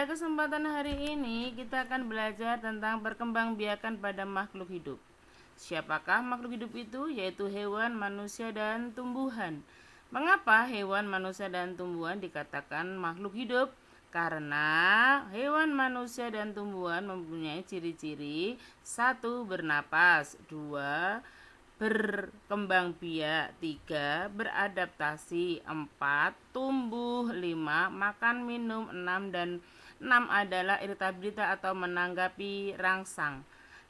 Pada kesempatan hari ini kita akan belajar tentang perkembangbiakan pada makhluk hidup. Siapakah makhluk hidup itu? Yaitu hewan, manusia, dan tumbuhan. Mengapa hewan, manusia, dan tumbuhan dikatakan makhluk hidup? Karena hewan, manusia, dan tumbuhan mempunyai ciri-ciri: 1. Bernapas, 2. Berkembang biak, 3. Beradaptasi, 4. Tumbuh, 5. Makan, minum, 6. Dan 6 adalah iritabilitas atau menanggapi rangsang.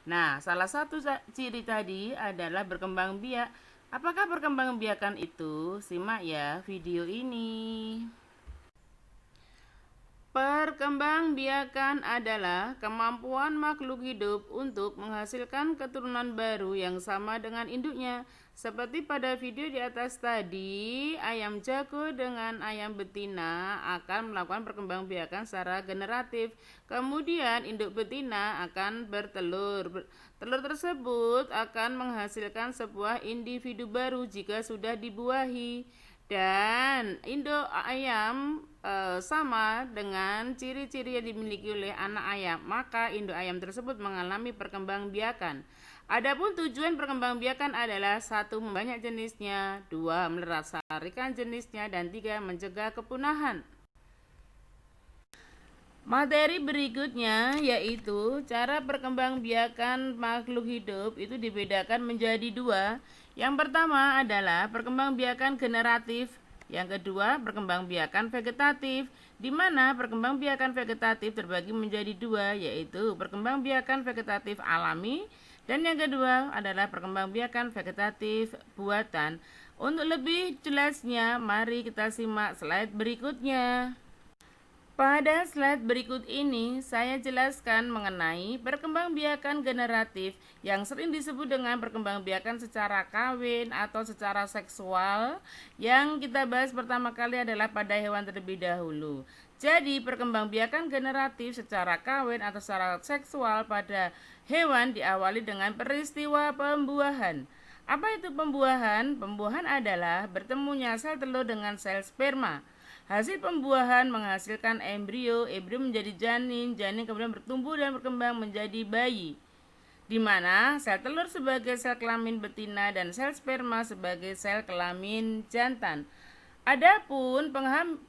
Nah, salah satu ciri tadi adalah berkembang biak. Apakah perkembangbiakan itu? Simak ya video ini. Perkembangbiakan adalah kemampuan makhluk hidup untuk menghasilkan keturunan baru yang sama dengan induknya. Seperti pada video di atas tadi, ayam jago dengan ayam betina akan melakukan perkembangbiakan secara generatif. Kemudian induk betina akan bertelur. Telur tersebut akan menghasilkan sebuah individu baru jika sudah dibuahi. Dan induk ayam sama dengan ciri-ciri yang dimiliki oleh anak ayam, maka induk ayam tersebut mengalami perkembangbiakan. Adapun tujuan perkembangbiakan adalah 1. Membanyak jenisnya, 2. melestarikan jenisnya, dan 3. mencegah kepunahan. Materi berikutnya yaitu cara perkembangbiakan makhluk hidup itu dibedakan menjadi 2. Yang pertama adalah perkembangbiakan generatif, yang kedua perkembangbiakan vegetatif, di mana perkembangbiakan vegetatif terbagi menjadi 2, yaitu perkembangbiakan vegetatif alami dan yang kedua adalah perkembangbiakan vegetatif buatan. Untuk lebih jelasnya, mari kita simak slide berikutnya. Pada slide berikut ini, saya jelaskan mengenai perkembangbiakan generatif yang sering disebut dengan perkembangbiakan secara kawin atau secara seksual. Yang kita bahas pertama kali adalah pada hewan terlebih dahulu. Jadi, perkembangbiakan generatif secara kawin atau secara seksual pada hewan diawali dengan peristiwa pembuahan. Apa itu pembuahan? Pembuahan adalah bertemunya sel telur dengan sel sperma. Hasil pembuahan menghasilkan embrio, embrio menjadi janin, janin kemudian bertumbuh dan berkembang menjadi bayi, di mana sel telur sebagai sel kelamin betina dan sel sperma sebagai sel kelamin jantan. Adapun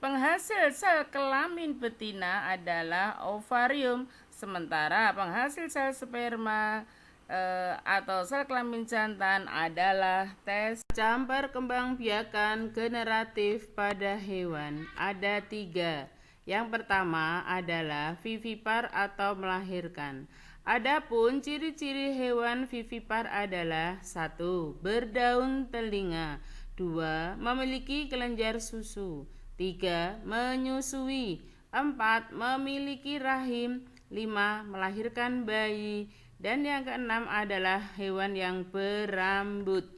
penghasil sel kelamin betina adalah ovarium, sementara penghasil sel sperma atau sel kelamin jantan adalah tes. Macam perkembangbiakan generatif pada hewan ada 3. Yang pertama adalah vivipar atau melahirkan. Adapun ciri-ciri hewan vivipar adalah 1. Berdaun telinga, 2. Memiliki kelenjar susu, 3. Menyusui, 4. Memiliki rahim, 5. Melahirkan bayi, dan yang keenam adalah hewan yang berambut.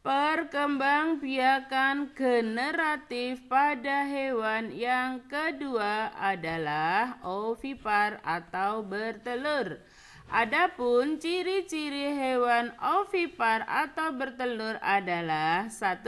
Perkembangbiakan generatif pada hewan yang kedua adalah ovipar atau bertelur. Adapun ciri-ciri hewan ovipar atau bertelur adalah 1.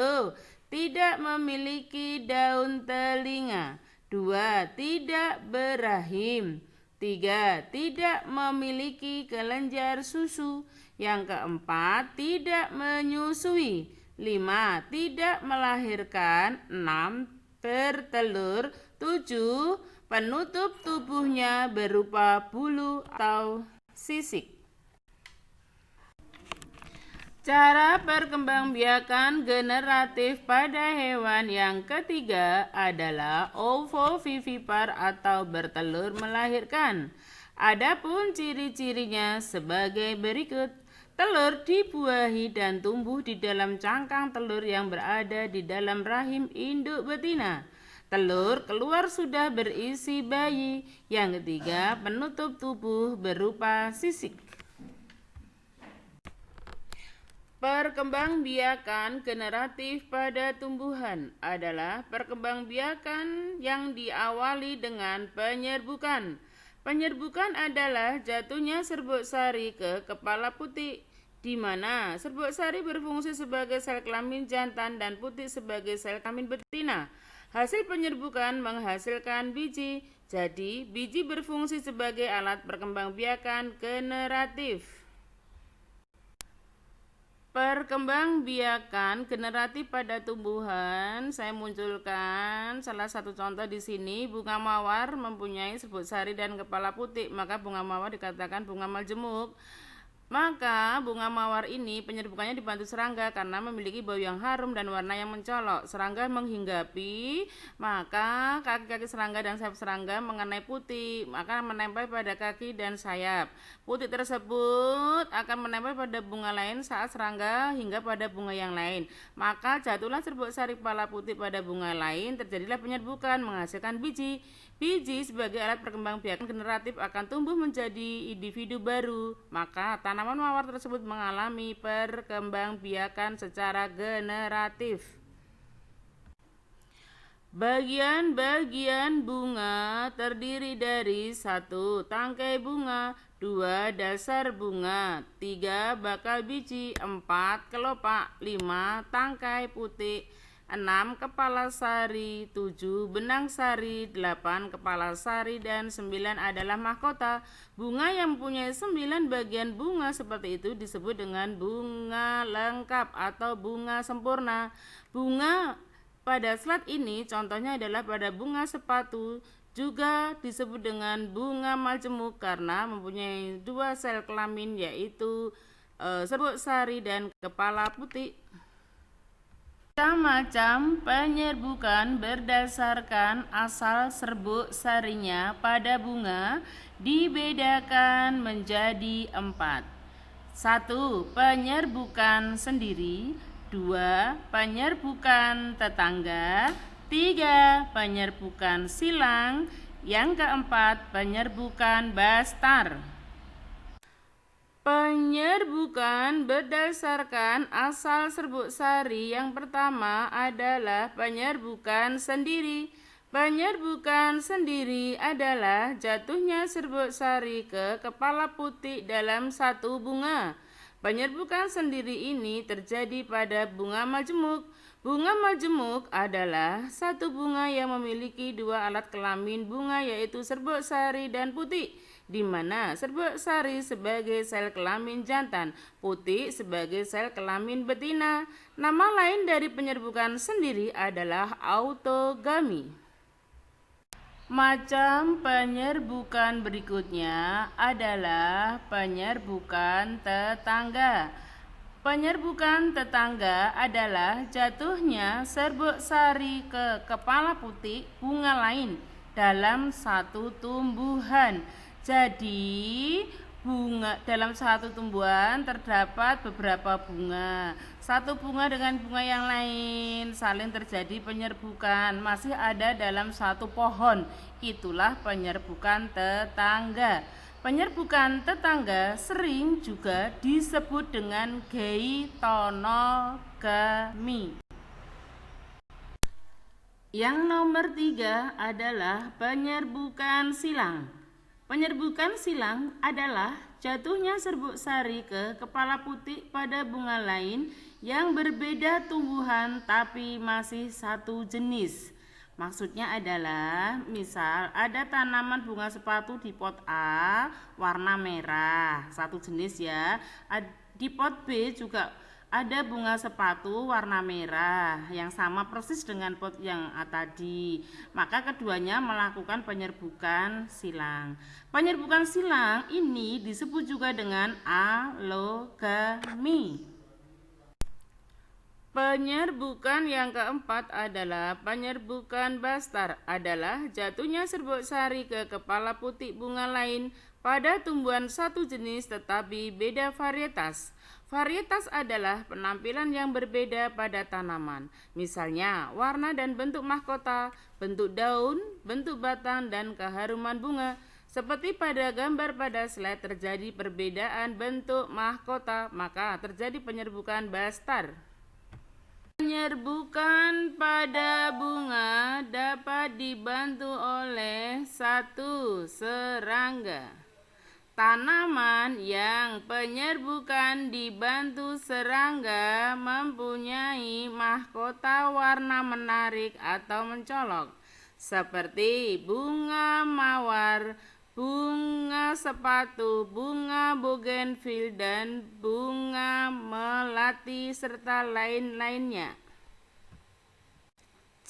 Tidak memiliki daun telinga, 2. Tidak berahim, 3. Tidak memiliki kelenjar susu. Yang keempat, tidak menyusui. 5. Tidak melahirkan. 6. Bertelur. 7. Penutup tubuhnya berupa bulu atau sisik. Cara perkembangbiakan generatif pada hewan yang ketiga adalah ovovivipar atau bertelur melahirkan. Adapun ciri-cirinya sebagai berikut. Telur dibuahi dan tumbuh di dalam cangkang telur yang berada di dalam rahim induk betina. Telur keluar sudah berisi bayi. Yang ketiga, penutup tubuh berupa sisik. Perkembangbiakan generatif pada tumbuhan adalah perkembangbiakan yang diawali dengan penyerbukan. Penyerbukan adalah jatuhnya serbuk sari ke kepala putik, di mana serbuk sari berfungsi sebagai sel kelamin jantan dan putik sebagai sel kelamin betina. Hasil penyerbukan menghasilkan biji. Jadi, biji berfungsi sebagai alat perkembangbiakan generatif. Perkembangbiakan generatif pada tumbuhan, saya munculkan salah satu contoh di sini. Bunga mawar mempunyai serbuk sari dan kepala putih, maka bunga mawar dikatakan bunga majemuk. Maka bunga mawar ini penyerbukannya dibantu serangga karena memiliki bau yang harum dan warna yang mencolok. Serangga menghinggapi, maka kaki-kaki serangga dan sayap serangga mengenai putih, maka menempel pada kaki dan sayap. Putih tersebut akan menempel pada bunga lain saat serangga hingga pada bunga yang lain. Maka jatuhlah serbuk sari kepala putih pada bunga lain, terjadilah penyerbukan menghasilkan biji. Biji sebagai alat perkembangbiakan generatif akan tumbuh menjadi individu baru. Maka tanaman mawar tersebut mengalami perkembangbiakan secara generatif. Bagian-bagian bunga terdiri dari 1. Tangkai bunga, 2. Dasar bunga, 3. Bakal biji, 4. Kelopak, 5. Tangkai putih, 6. Kepala sari, 7. Benang sari, 8. Kepala sari, dan 9 adalah mahkota. Bunga yang mempunyai 9 bagian bunga seperti itu disebut dengan bunga lengkap atau bunga sempurna. Bunga pada slide ini contohnya adalah pada bunga sepatu, juga disebut dengan bunga majemuk karena mempunyai 2 sel kelamin yaitu serbuk sari dan kepala putih. Macam-macam penyerbukan berdasarkan asal serbuk sarinya pada bunga dibedakan menjadi 4. 1. Penyerbukan sendiri, 2. Penyerbukan tetangga, 3. Penyerbukan silang, yang keempat penyerbukan bastar. Penyerbukan berdasarkan asal serbuk sari yang pertama adalah penyerbukan sendiri. Penyerbukan sendiri adalah jatuhnya serbuk sari ke kepala putih dalam satu bunga. Penyerbukan sendiri ini terjadi pada bunga majemuk. Bunga majemuk adalah satu bunga yang memiliki 2 alat kelamin bunga yaitu serbuk sari dan putih, di mana serbuk sari sebagai sel kelamin jantan, putih sebagai sel kelamin betina. Nama lain dari penyerbukan sendiri adalah autogami. Macam penyerbukan berikutnya adalah penyerbukan tetangga. Penyerbukan tetangga adalah jatuhnya serbuk sari ke kepala putih bunga lain dalam satu tumbuhan. Jadi, dalam satu tumbuhan terdapat beberapa bunga. Satu bunga dengan bunga yang lain saling terjadi penyerbukan, masih ada dalam satu pohon. Itulah penyerbukan tetangga. Penyerbukan tetangga sering juga disebut dengan geitonogami. Yang nomor 3 adalah penyerbukan silang. Penyerbukan silang adalah jatuhnya serbuk sari ke kepala putih pada bunga lain yang berbeda tumbuhan tapi masih satu jenis. Maksudnya adalah, misal ada tanaman bunga sepatu di pot A warna merah, satu jenis ya. Di pot B juga ada bunga sepatu warna merah yang sama persis dengan pot yang A tadi. Maka keduanya melakukan penyerbukan silang. Penyerbukan silang ini disebut juga dengan alogami. Penyerbukan yang keempat adalah penyerbukan bastar, adalah jatuhnya serbuk sari ke kepala putih bunga lain pada tumbuhan satu jenis tetapi beda varietas. Varietas adalah penampilan yang berbeda pada tanaman, misalnya warna dan bentuk mahkota, bentuk daun, bentuk batang, dan keharuman bunga. Seperti pada gambar pada slide terjadi perbedaan bentuk mahkota, maka terjadi penyerbukan bastar. Penyerbukan pada bunga dapat dibantu oleh 1. Serangga. Tanaman yang penyerbukan dibantu serangga mempunyai mahkota warna menarik atau mencolok, seperti bunga mawar, bunga sepatu, bunga bougainville, dan bunga melati, serta lain-lainnya.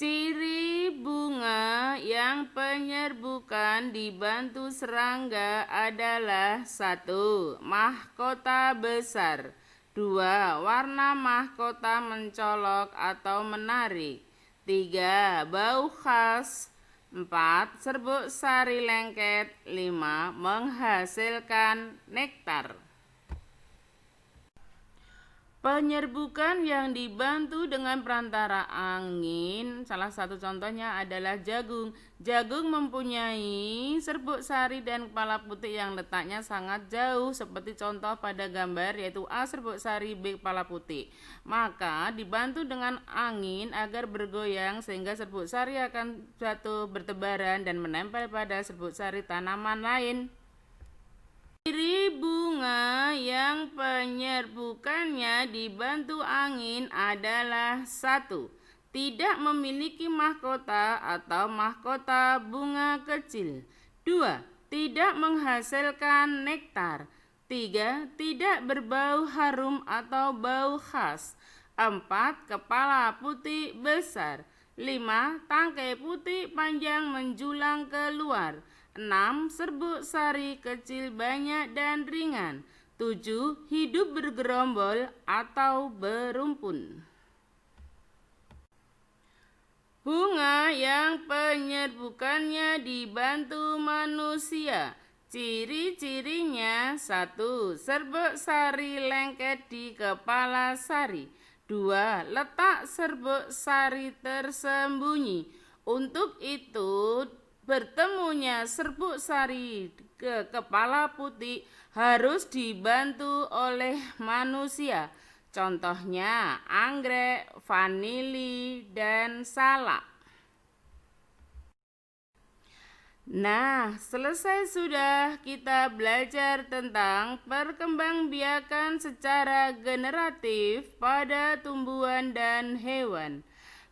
Ciri bunga yang penyerbukan dibantu serangga adalah 1. Mahkota besar. 2. Warna mahkota mencolok atau menarik. 3. Bau khas. 4. Serbuk sari lengket. 5. Menghasilkan nektar. Penyerbukan yang dibantu dengan perantara angin, salah satu contohnya adalah jagung. Jagung mempunyai serbuk sari dan kepala putih yang letaknya sangat jauh, seperti contoh pada gambar, yaitu A serbuk sari, B kepala putih. Maka dibantu dengan angin agar bergoyang sehingga serbuk sari akan jatuh bertebaran dan menempel pada serbuk sari tanaman lain. Ciri bunga yang penyerbukannya dibantu angin adalah 1. Tidak memiliki mahkota atau mahkota bunga kecil. 2. Tidak menghasilkan nektar. 3. Tidak berbau harum atau bau khas. 4. Kepala putih besar. 5. Tangkai putih panjang menjulang keluar. 6. Serbuk sari kecil, banyak, dan ringan. 7. Hidup bergerombol atau berumpun. Bunga yang penyerbukannya dibantu manusia. Ciri-cirinya: 1. Serbuk sari lengket di kepala sari. 2. Letak serbuk sari tersembunyi. Untuk itu, bertemunya serbuk sari ke kepala putih harus dibantu oleh manusia. Contohnya anggrek, vanili, dan salak. Nah, selesai sudah kita belajar tentang perkembangbiakan secara generatif pada tumbuhan dan hewan.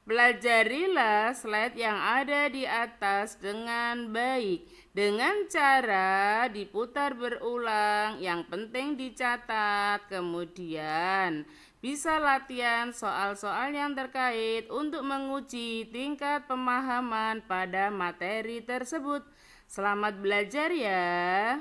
Pelajarilah slide yang ada di atas dengan baik, dengan cara diputar berulang, yang penting dicatat. Kemudian bisa latihan soal-soal yang terkait untuk menguji tingkat pemahaman pada materi tersebut. Selamat belajar ya.